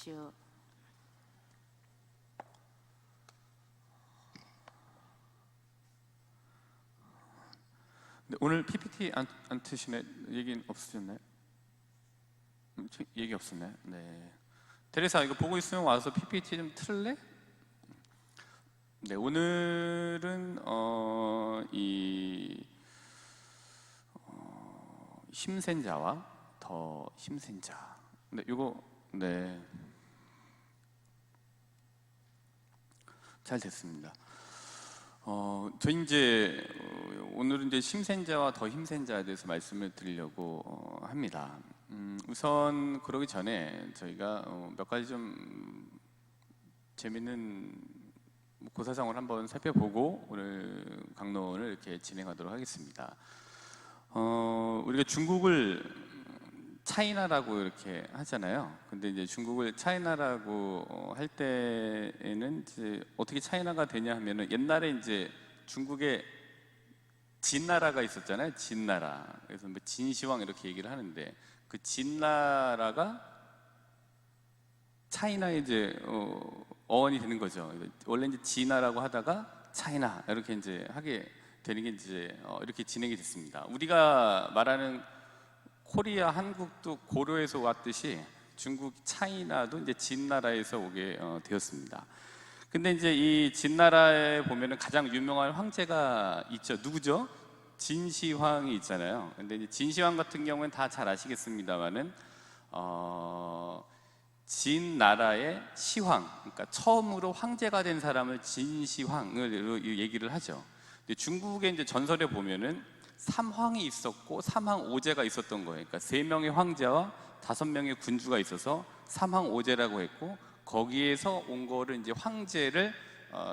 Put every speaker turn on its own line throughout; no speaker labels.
주십시오.
네, 오늘 PPT 안 트시네. 얘기는 없으셨나요? 얘기 없었나요? 네. 테레사 이거 보고 있으면 와서 PPT 좀 틀래? 네, 오늘은 힘센 자와 더 힘센 자. 네, 이거 네. 잘 됐습니다. 저희 이제 오늘은 이제 힘센 자와 더 힘센 자에 대해서 말씀을 드리려고 합니다. 우선 그러기 전에 저희가 몇 가지 좀 재밌는 고사성을 한번 살펴보고 오늘 강론을 이렇게 진행하도록 하겠습니다. 우리가 중국을 차이나라고 이렇게 하잖아요. 근데 이제 중국을 차이나라고 할 때에는 이제 어떻게 차이나가 되냐 하면은 옛날에 이제 중국에 진나라가 있었잖아요. 진나라. 그래서 뭐 진시황 이렇게 얘기를 하는데 그 진나라가 차이나의 이제 어원이 되는 거죠. 원래 이제 진나라고 하다가 차이나 이렇게 이제 하게 되는 게 이제 이렇게 진행이 됐습니다. 우리가 말하는 코리아, 한국도 고려에서 왔듯이 중국 차이나도 이제 진나라에서 오게 되었습니다. 근데 이제 이 진나라에 보면은 가장 유명한 황제가 있죠. 누구죠? 진시황이 있잖아요. 근데 이제 진시황 같은 경우는 다 잘 아시겠습니다만은 진나라의 시황, 그러니까 처음으로 황제가 된 사람을 진시황을 얘기를 하죠. 근데 중국의 이제 전설에 보면은 삼황이 있었고 삼황오제가 있었던 거예요. 그러니까 3명의 황제와 5명의 군주가 있어서 삼황오제라고 했고 거기에서 온 거를 이제 황제를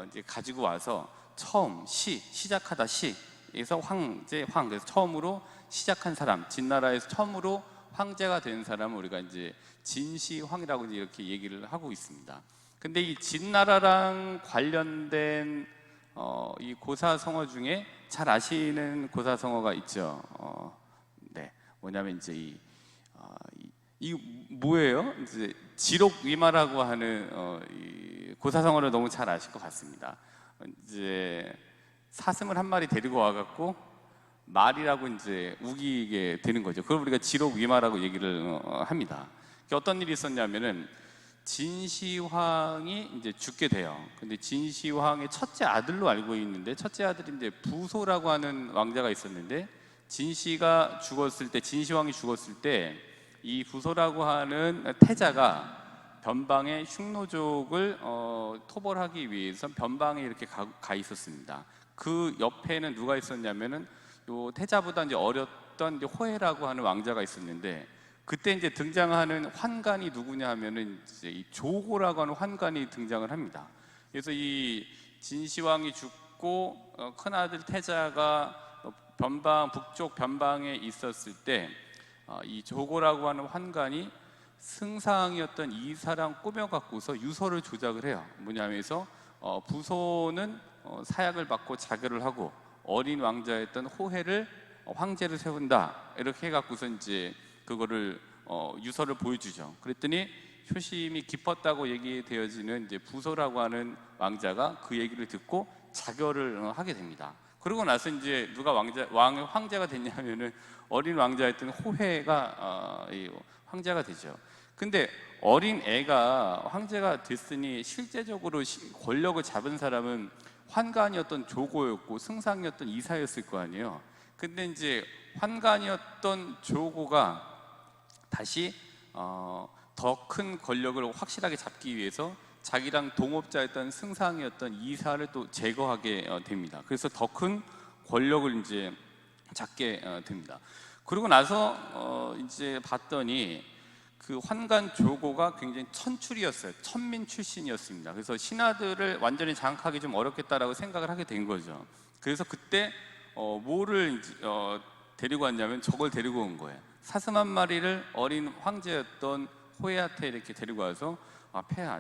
이제 가지고 와서 처음 시작하다 시에서 황제 그래서 처음으로 시작한 사람, 진나라에서 처음으로 황제가 된 사람을 우리가 이제 진시황이라고 이렇게 얘기를 하고 있습니다. 근데 이 진나라랑 관련된 이 고사성어 중에 잘 아시는 고사성어가 있죠. 네, 뭐냐면 이제 이 뭐예요? 이제 지록위마라고 하는 이 고사성어를 너무 잘 아실 것 같습니다. 이제 사슴을 한 마리 데리고 와갖고 말이라고 이제 우기게 되는 거죠. 그걸 우리가 지록위마라고 얘기를 합니다. 어떤 일이 있었냐면은 진시황이 이제 죽게 돼요. 근데 진시황의 첫째 아들로 알고 있는데 첫째 아들이 이제 부소라고 하는 왕자가 있었는데 진시황이 죽었을 때 이 부소라고 하는 태자가 변방의 흉노족을 토벌하기 위해서 변방에 이렇게 가 있었습니다. 그 옆에는 누가 있었냐면은 요 태자보다 이제 어렸던 이제 호해라고 하는 왕자가 있었는데 그때 이제 등장하는 환관이 누구냐 하면은 이제 이 조고라고 하는 환관이 등장을 합니다. 그래서 이 진시황이 죽고 큰 아들 태자가 북쪽 변방에 있었을 때 이 조고라고 하는 환관이 승상이었던 이사랑 꾸며갖고서 유서를 조작을 해요. 뭐냐면서 부소는 사약을 받고 자결을 하고 어린 왕자였던 호해를 황제를 세운다 이렇게 해갖고서 이제 그거를 유서를 보여주죠. 그랬더니 효심이 깊었다고 얘기되어지는 이제 부소라고 하는 왕자가 그 얘기를 듣고 자결을 하게 됩니다. 그러고 나서 이제 누가 황제가 됐냐면은 어린 왕자였던 호해가 황제가 되죠. 근데 어린 애가 황제가 됐으니 실제적으로 권력을 잡은 사람은 환관이었던 조고였고 승상이었던 이사였을 거 아니에요. 근데 이제 환관이었던 조고가 다시 더 큰 권력을 확실하게 잡기 위해서 자기랑 동업자였던 승상이었던 이사를 또 제거하게 됩니다. 그래서 더 큰 권력을 이제 잡게 됩니다. 그러고 나서 이제 봤더니 그 환관 조고가 굉장히 천출이었어요. 천민 출신이었습니다. 그래서 신하들을 완전히 장악하기 좀 어렵겠다라고 생각을 하게 된 거죠. 그래서 그때 뭐를 데리고 왔냐면 저걸 데리고 온 거예요. 사슴 한 마리를 어린 황제였던 호해한테 이렇게 데리고 와서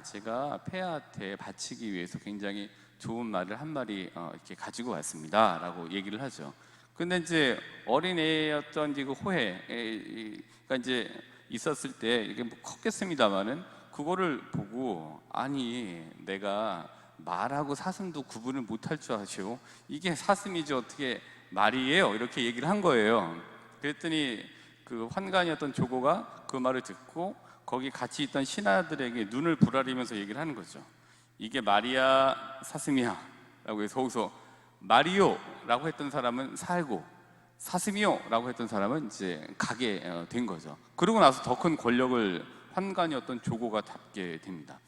제가 폐하한테 바치기 위해서 굉장히 좋은 말을 한 마리 이렇게 가지고 왔습니다 라고 얘기를 하죠. 근데 이제 어린애였던 그 호해가 이제 있었을 때 이게 뭐 컸겠습니다만은 그거를 보고 아니 내가 말하고 사슴도 구분을 못할 줄 아시오? 이게 사슴이지 어떻게 말이에요? 이렇게 얘기를 한 거예요. 그랬더니 그 환관이었던 조고가 그 말을 듣고 거기 같이 있던 신하들에게 눈을 부라리면서 얘기를 하는 거죠. 이게 말이야 사슴이야 라고 해서 거기서 말이요 라고 했던 사람은 살고 사슴이요 라고 했던 사람은 이제 가게 된 거죠. 그러고 나서 더 큰 권력을 환관이었던 조고가 잡게 됩니다.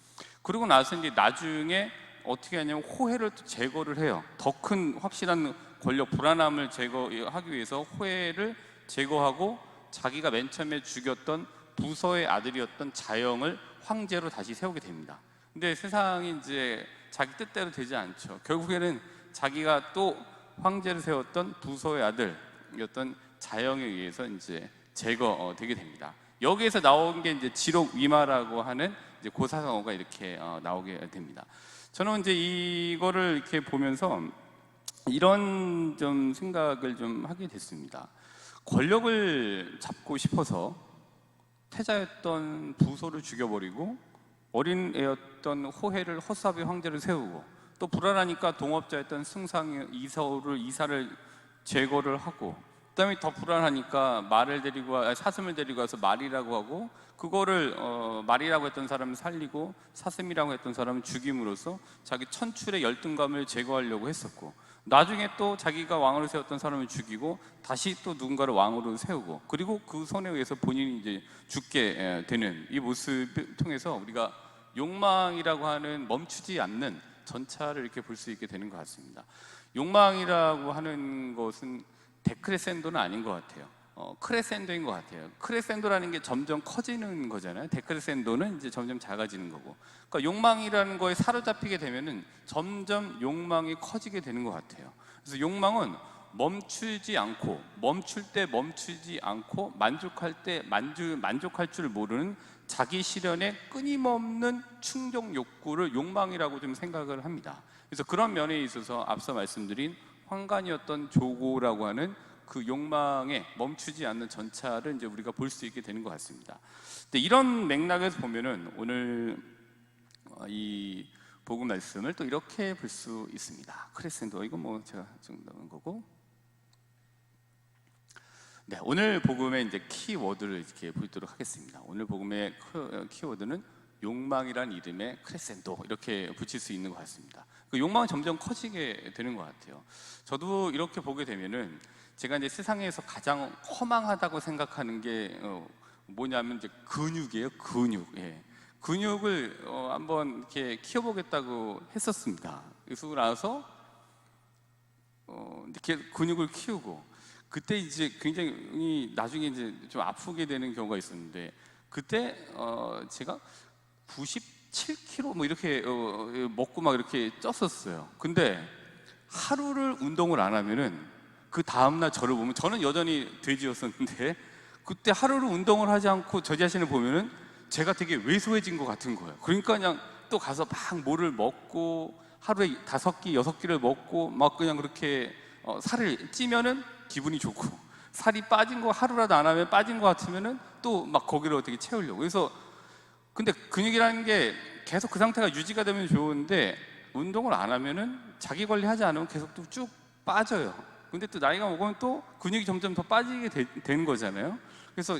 그러고 나서 이제 나중에 어떻게 하냐면 호해를 또 제거를 해요. 더 큰 확실한 권력 불안함을 제거하기 위해서 호해를 제거하고 자기가 맨 처음에 죽였던 부서의 아들이었던 자영을 황제로 다시 세우게 됩니다. 근데 세상이 이제 자기 뜻대로 되지 않죠. 결국에는 자기가 또 황제를 세웠던 부서의 아들이었던 자영에 의해서 이제 제거되게 됩니다. 여기에서 나온 게 이제 지록위마라고 하는 이제 고사성어가 이렇게 나오게 됩니다. 저는 이제 이거를 이렇게 보면서 이런 좀 생각을 좀 하게 됐습니다. 권력을 잡고 싶어서 태자였던 부소를 죽여버리고 어린 애였던 호해를 허수아비 황제를 세우고 또 불안하니까 동업자였던 승상 이사를 제거를 하고 그다음에 더 불안하니까 사슴을 데리고 와서 말이라고 하고 그거를 말이라고 했던 사람을 살리고 사슴이라고 했던 사람을 죽임으로써 자기 천출의 열등감을 제거하려고 했었고 나중에 또 자기가 왕으로 세웠던 사람을 죽이고 다시 또 누군가를 왕으로 세우고 그리고 그 손에 의해서 본인이 이제 죽게 되는 이 모습을 통해서 우리가 욕망이라고 하는 멈추지 않는 전차를 이렇게 볼 수 있게 되는 것 같습니다. 욕망이라고 하는 것은 데크레센도는 아닌 것 같아요. 크레센도인 것 같아요. 크레센도라는 게 점점 커지는 거잖아요. 데크레센도는 이제 점점 작아지는 거고. 그러니까 욕망이라는 거에 사로잡히게 되면은 점점 욕망이 커지게 되는 것 같아요. 그래서 욕망은 멈추지 않고 멈출 때 멈추지 않고 만족할 때 만족할 줄 모르는 자기 실현의 끊임없는 충족 욕구를 욕망이라고 좀 생각을 합니다. 그래서 그런 면에 있어서 앞서 말씀드린 환관이었던 조고라고 하는 그 욕망에 멈추지 않는 전차를 이제 우리가 볼 수 있게 되는 것 같습니다. 근데 이런 맥락에서 보면은 오늘 이 복음 말씀을 또 이렇게 볼 수 있습니다. 크레센도 이건 뭐 제가 좀 넣은 거고. 네, 오늘 복음의 이제 키워드를 이렇게 보도록 하겠습니다. 오늘 복음의 키워드는 욕망이란 이름의 크레센도 이렇게 붙일 수 있는 것 같습니다. 그 욕망은 점점 커지게 되는 것 같아요. 저도 이렇게 보게 되면은 제가 이제 세상에서 가장 허망하다고 생각하는 게 뭐냐면 이제 근육이에요. 근육. 예. 근육을 한번 이렇게 키워보겠다고 했었습니다. 그래서 나서 이렇게 근육을 키우고 그때 이제 굉장히 나중에 이제 좀 아프게 되는 경우가 있었는데 그때 제가 97kg 뭐 이렇게 먹고 막 이렇게 쪘었어요. 근데 하루를 운동을 안 하면은 그 다음날 저를 보면 저는 여전히 돼지였었는데 그때 하루를 운동을 하지 않고 저 자신을 보면은 제가 되게 왜소해진 것 같은 거예요. 그러니까 그냥 또 가서 막 뭐를 먹고 하루에 5끼, 6끼를 먹고 막 그냥 그렇게 살을 찌면은 기분이 좋고 살이 빠진 거 하루라도 안 하면 빠진 것 같으면은 또 막 거기를 어떻게 채우려고. 그래서 근데 근육이라는 게 계속 그 상태가 유지가 되면 좋은데 운동을 안 하면은 자기 관리하지 않으면 계속 또 쭉 빠져요. 근데 또 나이가 먹으면 또 근육이 점점 더 빠지게 되는 거잖아요. 그래서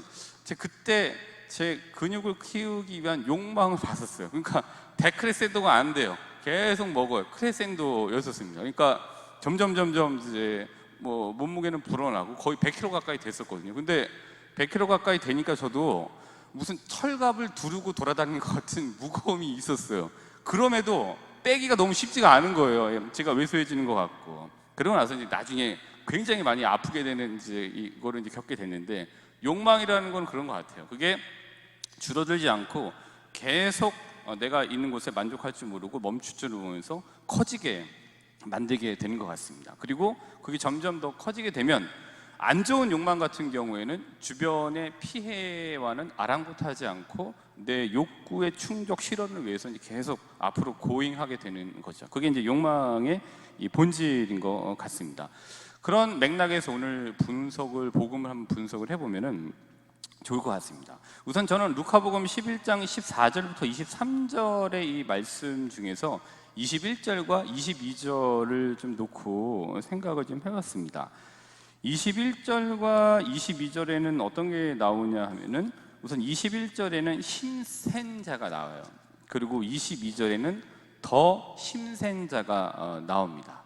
그때 제 근육을 키우기 위한 욕망을 봤었어요. 그러니까 데크레센도가 안 돼요. 계속 먹어요. 크레센도였었습니다. 그러니까 점점 이제 뭐 몸무게는 불어나고 거의 100kg 가까이 됐었거든요. 근데 100kg 가까이 되니까 저도 무슨 철갑을 두르고 돌아다니는 것 같은 무거움이 있었어요. 그럼에도 빼기가 너무 쉽지가 않은 거예요. 제가 왜소해지는 것 같고. 그러고 나서 이제 나중에 굉장히 많이 아프게 되는 이제 이거를 이제 겪게 됐는데 욕망이라는 건 그런 것 같아요. 그게 줄어들지 않고 계속 내가 있는 곳에 만족할 줄 모르고 멈출 줄 모르면서 커지게 만들게 되는 것 같습니다. 그리고 그게 점점 더 커지게 되면 안 좋은 욕망 같은 경우에는 주변의 피해와는 아랑곳하지 않고 내 욕구의 충족 실현을 위해서 이제 계속 앞으로 고잉하게 되는 거죠. 그게 이제 욕망의 이 본질인 것 같습니다. 그런 맥락에서 오늘 복음을 한번 분석을 해보면은 좋을 것 같습니다. 우선 저는 루카복음 11장 14절부터 23절의 이 말씀 중에서 21절과 22절을 좀 놓고 생각을 좀 해봤습니다. 21절과 22절에는 어떤 게 나오냐 하면은, 우선 21절에는 힘센자가 나와요. 그리고 22절에는 더 힘센 자가 나옵니다.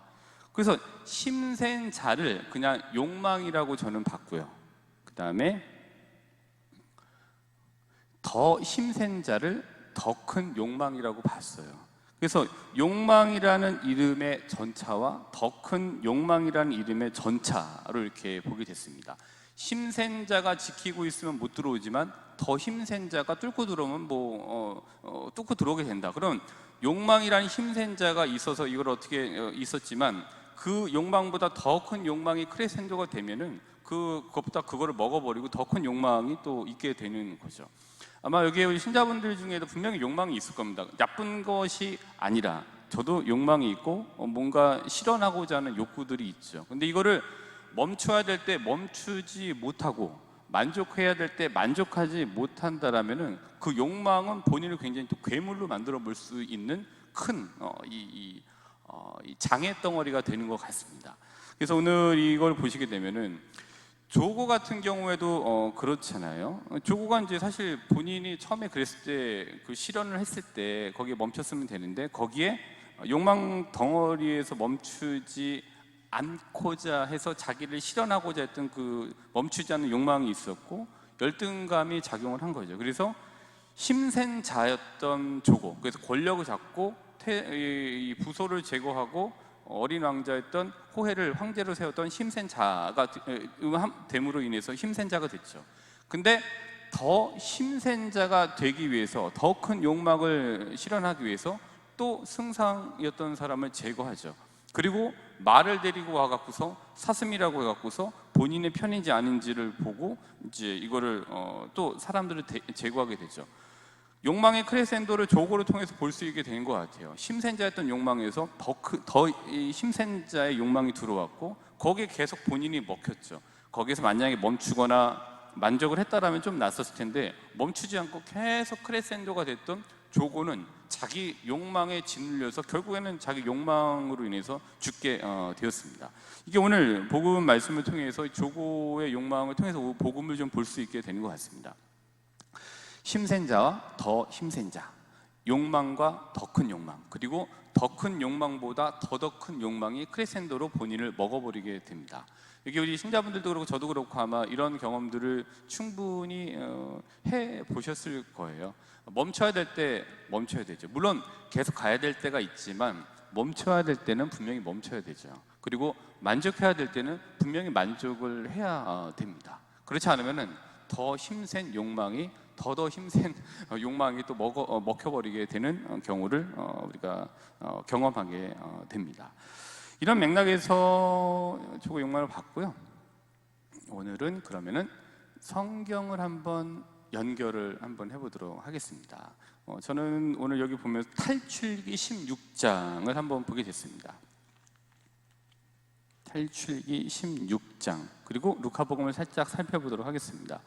그래서 힘센 자를 그냥 욕망이라고 저는 봤고요. 그 다음에 더 힘센 자를 더 큰 욕망이라고 봤어요. 그래서 욕망이라는 이름의 전차와 더 큰 욕망이라는 이름의 전차로 이렇게 보게 됐습니다. 힘센 자가 지키고 있으면 못 들어오지만 더 힘센 자가 뚫고 들어오면 뚫고 들어오게 된다. 그럼 욕망이라는 힘센 자가 있어서 이걸 어떻게 있었지만, 그 욕망보다 더 큰 욕망이 크레센도가 되면은 그것보다 그거를 먹어버리고 더 큰 욕망이 또 있게 되는 거죠. 아마 여기 우리 신자분들 중에도 분명히 욕망이 있을 겁니다. 나쁜 것이 아니라 저도 욕망이 있고 뭔가 실현하고자 하는 욕구들이 있죠. 근데 이거를 멈춰야 될 때 멈추지 못하고 만족해야 될 때 만족하지 못한다라면은 그 욕망은 본인을 굉장히 또 괴물로 만들어 볼 수 있는 큰 이 장애 덩어리가 되는 것 같습니다. 그래서 오늘 이걸 보시게 되면은 조고 같은 경우에도 그렇잖아요. 조고가 이제 사실 본인이 처음에 그랬을 때 그 실현을 했을 때 거기에 멈췄으면 되는데, 거기에 욕망 덩어리에서 멈추지 않고자 해서 자기를 실현하고자 했던 그 멈추지 않는 욕망이 있었고 열등감이 작용을 한 거죠. 그래서 힘센 자였던 조고, 그래서 권력을 잡고 이 부소를 제거하고 어린 왕자였던 호해를 황제로 세웠던 힘센 자가 됨으로 인해서 힘센 자가 됐죠. 근데 더 힘센 자가 되기 위해서, 더 큰 욕망을 실현하기 위해서 또 승상이었던 사람을 제거하죠. 그리고 말을 데리고 와갖고서 사슴이라고 해갖고서 본인의 편인지 아닌지를 보고 이제 이거를 또 사람들을 제거하게 되죠. 욕망의 크레센도를 조고를 통해서 볼 수 있게 된 것 같아요. 힘센자였던 욕망에서 더 힘센 자의 욕망이 들어왔고 거기에 계속 본인이 먹혔죠. 거기에서 만약에 멈추거나 만족을 했다라면 좀 낫었을 텐데, 멈추지 않고 계속 크레센도가 됐던 조고는 자기 욕망에 짓눌려서 결국에는 자기 욕망으로 인해서 죽게 되었습니다. 이게 오늘 복음 말씀을 통해서 조고의 욕망을 통해서 복음을 좀 볼 수 있게 되는 것 같습니다. 힘센 자와 더 힘센 자, 욕망과 더 큰 욕망, 그리고 더 큰 욕망보다 더 큰 욕망이 크레센도로 본인을 먹어버리게 됩니다. 여기 우리 신자분들도 그렇고 저도 그렇고 아마 이런 경험들을 충분히 해보셨을 거예요. 멈춰야 될 때 멈춰야 되죠. 물론 계속 가야 될 때가 있지만 멈춰야 될 때는 분명히 멈춰야 되죠. 그리고 만족해야 될 때는 분명히 만족을 해야 됩니다. 그렇지 않으면은 더 힘센 욕망이 더 힘센 욕망이 또 먹혀버리게 되는 경우를 우리가 경험하게 됩니다. 이런 맥락에서 조고 욕망을 봤고요. 오늘은 그러면은 성경을 한번 연결을 한번 해보도록 하겠습니다. 저는 오늘 여기 보면 탈출기 16장을 한번 보게 됐습니다. 탈출기 16장, 그리고 루카복음을 살짝 살펴보도록 하겠습니다.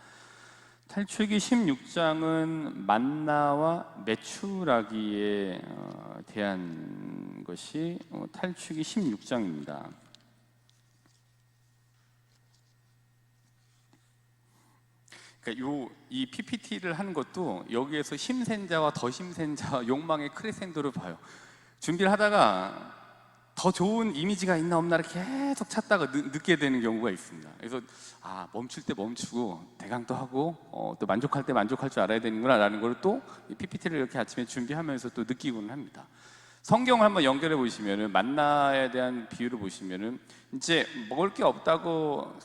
탈출기 16장은 만나와 메추라기에 대한 것이 탈출기 16장입니다. 그러니까 이 PPT를 하는 것도 여기에서 힘센 자와 더 힘센 자 욕망의 크레센도를 봐요. 준비를 하다가 더 좋은 이미지가 있나 없나를 계속 찾다가 늦게 되는 경우가 있습니다. 그래서 멈출 때 멈추고 대강도 하고 또 만족할 때 만족할 줄 알아야 되는구나 라는 걸 또 PPT를 이렇게 아침에 준비하면서 또 느끼고는 합니다. 성경을 한번 연결해 보시면은 만나에 대한 비유를 보시면은 이제 먹을 게 없다고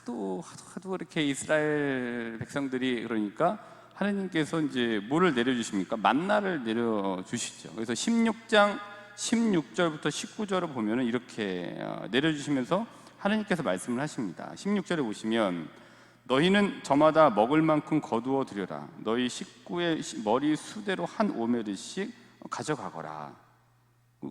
하도 이렇게 이스라엘 백성들이 그러니까 하나님께서 이제 뭐를 내려주십니까? 만나를 내려주시죠. 그래서 16장 16절부터 19절을 보면은 이렇게 내려주시면서 하나님께서 말씀을 하십니다. 16절에 보시면 너희는 저마다 먹을 만큼 거두어 들여라. 너희 식구의 머리 수대로 한 오메르씩 가져가거라.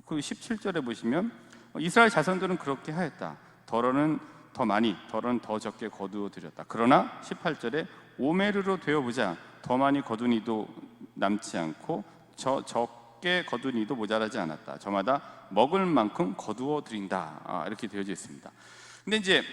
그 17절에 보시면 이스라엘 자손들은 그렇게 하였다. 덜어는 더 많이, 덜은 더 적게 거두어 들였다. 그러나 18절에 오메르로 되어보자. 더 많이 거둔 이도 남지 않고 적게 거둔 이도 모자라지 않았다. 저마다 먹을 만큼 거두어 드린다. 이렇게 되어져 있습니다. 근데 이제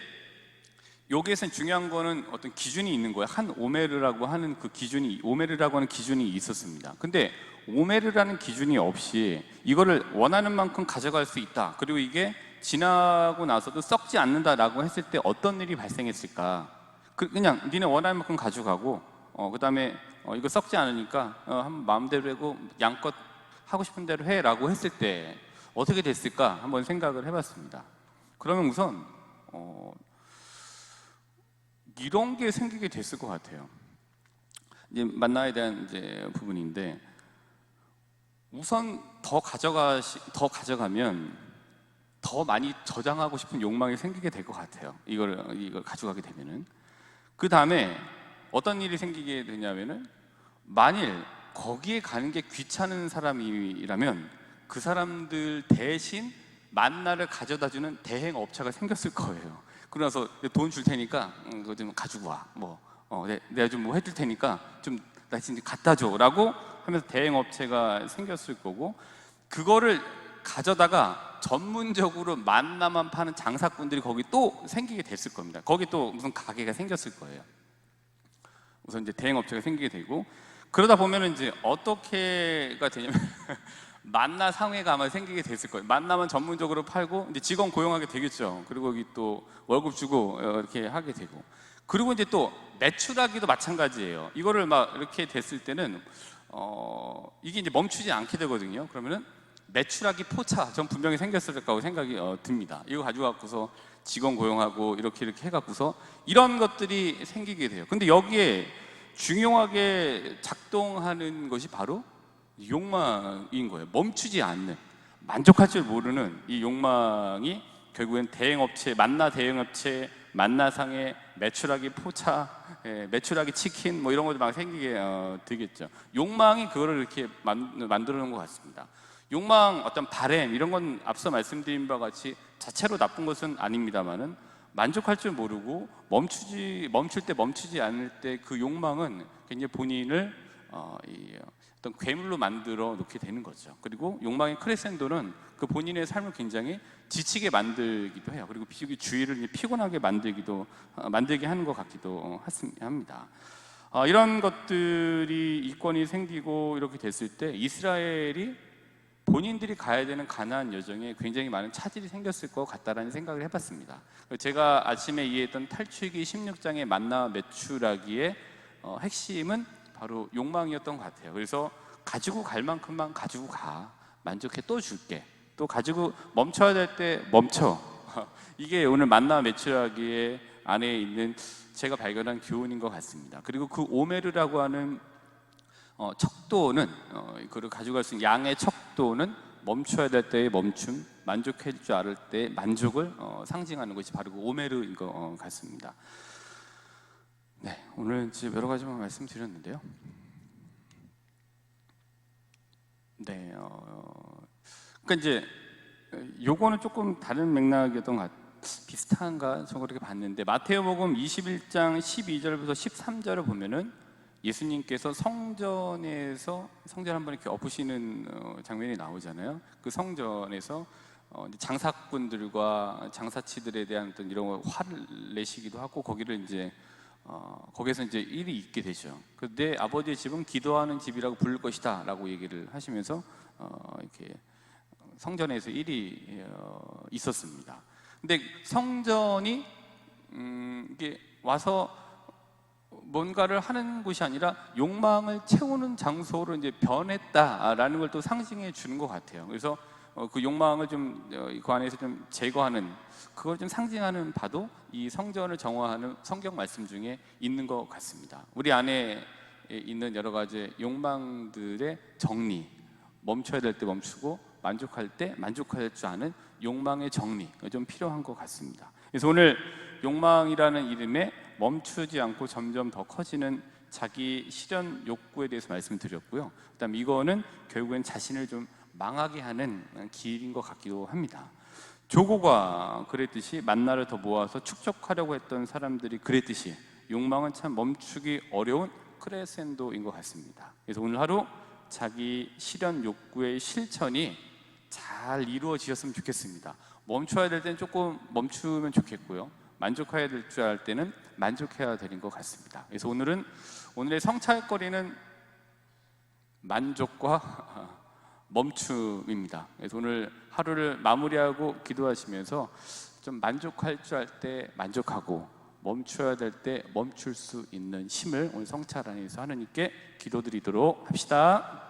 여기에서 중요한 거는 어떤 기준이 있는 거예요. 한 오메르라고 하는 그 기준이, 오메르라고 하는 기준이 있었습니다. 근데 오메르라는 기준이 없이 이거를 원하는 만큼 가져갈 수 있다. 그리고 이게 지나고 나서도 썩지 않는다라고 했을 때 어떤 일이 발생했을까? 그냥 니네 원하는 만큼 가져가고 그 다음에 이거 썩지 않으니까 한번 마음대로 하고 양껏 하고 싶은 대로 해라고 했을 때 어떻게 됐을까? 한번 생각을 해봤습니다. 그러면 우선 이런 게 생기게 됐을 것 같아요. 이제 만나에 대한 이제 부분인데, 우선 더 가져가면 더 많이 저장하고 싶은 욕망이 생기게 될 것 같아요. 이걸 가져가게 되면은. 그 다음에 어떤 일이 생기게 되냐면은, 만일 거기에 가는 게 귀찮은 사람이라면 그 사람들 대신 만나를 가져다 주는 대행 업체가 생겼을 거예요. 그러면서 돈 줄 테니까 그거 좀 가지고 와. 내가 좀 뭐 해줄 테니까 좀 나 진짜 갖다 줘라고 하면서 대행 업체가 생겼을 거고, 그거를 가져다가 전문적으로 만나만 파는 장사꾼들이 거기 또 생기게 됐을 겁니다. 거기 또 무슨 가게가 생겼을 거예요. 우선 이제 대행 업체가 생기게 되고, 그러다 보면은 이제 어떻게가 되냐면 만나 상회가 아마 생기게 됐을 거예요. 만나만 전문적으로 팔고 이제 직원 고용하게 되겠죠. 그리고 여기 또 월급 주고 이렇게 하게 되고, 그리고 이제 또 매출하기도 마찬가지예요. 이거를 막 이렇게 됐을 때는 이게 이제 멈추지 않게 되거든요. 그러면은 매출하기 포차 전 분명히 생겼을 거라고 생각이 듭니다. 이거 가지고 갖고서 직원 고용하고 이렇게 해갖고서 이런 것들이 생기게 돼요. 근데 여기에 중요하게 작동하는 것이 바로 욕망인 거예요. 멈추지 않는, 만족할 줄 모르는 이 욕망이 결국엔 대행업체, 만나 대행업체, 만나상에 매출하기 포차, 매출하기 치킨 뭐 이런 것도 막 생기게 되겠죠. 욕망이 그거를 이렇게 만들어 놓은 것 같습니다. 욕망, 어떤 바램 이런 건 앞서 말씀드린 바와 같이 자체로 나쁜 것은 아닙니다만은, 만족할 줄 모르고 멈출 때 멈추지 않을 때 그 욕망은 굉장히 본인을 어떤 괴물로 만들어 놓게 되는 거죠. 그리고 욕망의 크레센도는 그 본인의 삶을 굉장히 지치게 만들기도 해요. 그리고 주위를 피곤하게 만들게 하는 것 같기도 합니다. 이런 것들이 이권이 생기고 이렇게 됐을 때 이스라엘이 본인들이 가야 되는 가나안 여정에 굉장히 많은 차질이 생겼을 것 같다라는 생각을 해봤습니다. 제가 아침에 이해했던 탈출기 16장의 만나 매출하기의 핵심은 바로 욕망이었던 것 같아요. 그래서 가지고 갈 만큼만 가지고 가, 만족해, 또 줄게, 또 가지고 멈춰야 될 때 멈춰. 이게 오늘 만나 매출하기의 안에 있는 제가 발견한 교훈인 것 같습니다. 그리고 그 오메르라고 하는 척도는, 그걸 가져갈 수 있는 양의 척도는 멈춰야 될 때의 멈춤, 만족할 줄 알을 때 만족을 상징하는 것이 바로 그 오메르인 것 같습니다. 네, 오늘 지금 여러 가지만 말씀드렸는데요. 네, 그러니까 이제 요거는 조금 다른 맥락이었던 비슷한가 저거 이렇게 봤는데, 마태오복음 21장 12절부터 13절을 보면은 예수님께서 성전에서 성전 한번 이렇게 엎으시는 장면이 나오잖아요. 그 성전에서 장사꾼들과 장사치들에 대한 어떤 이런 화를 내시기도 하고, 거기를 이제 거기에서 이제 일이 있게 되죠. 내 아버지의 집은 기도하는 집이라고 부를 것이다라고 얘기를 하시면서 이렇게 성전에서 일이 있었습니다. 근데 성전이 이게 와서 뭔가를 하는 곳이 아니라 욕망을 채우는 장소로 이제 변했다라는 걸 또 상징해 주는 것 같아요. 그래서 그 욕망을 좀 그 안에서 좀 제거하는, 그걸 좀 상징하는 바도 이 성전을 정화하는 성경 말씀 중에 있는 것 같습니다. 우리 안에 있는 여러 가지 욕망들의 정리, 멈춰야 될 때 멈추고 만족할 때 만족할 줄 아는 욕망의 정리가 좀 필요한 것 같습니다. 그래서 오늘 욕망이라는 이름에 멈추지 않고 점점 더 커지는 자기 실현 욕구에 대해서 말씀을 드렸고요. 그다음 이거는 결국엔 자신을 좀 망하게 하는 길인 것 같기도 합니다. 조고가 그랬듯이 만나를 더 모아서 축적하려고 했던 사람들이 그랬듯이 욕망은 참 멈추기 어려운 크레센도인 것 같습니다. 그래서 오늘 하루 자기 실현 욕구의 실천이 잘 이루어지셨으면 좋겠습니다. 멈춰야 될 때는 조금 멈추면 좋겠고요. 만족해야 될 줄 알 때는 만족해야 되는 것 같습니다. 그래서 오늘의 성찰거리는 만족과 멈춤입니다. 그래서 오늘 하루를 마무리하고 기도하시면서 좀 만족할 줄 알 때 만족하고 멈춰야 될 때 멈출 수 있는 힘을 오늘 성찰 안에서 하나님께 기도드리도록 합시다.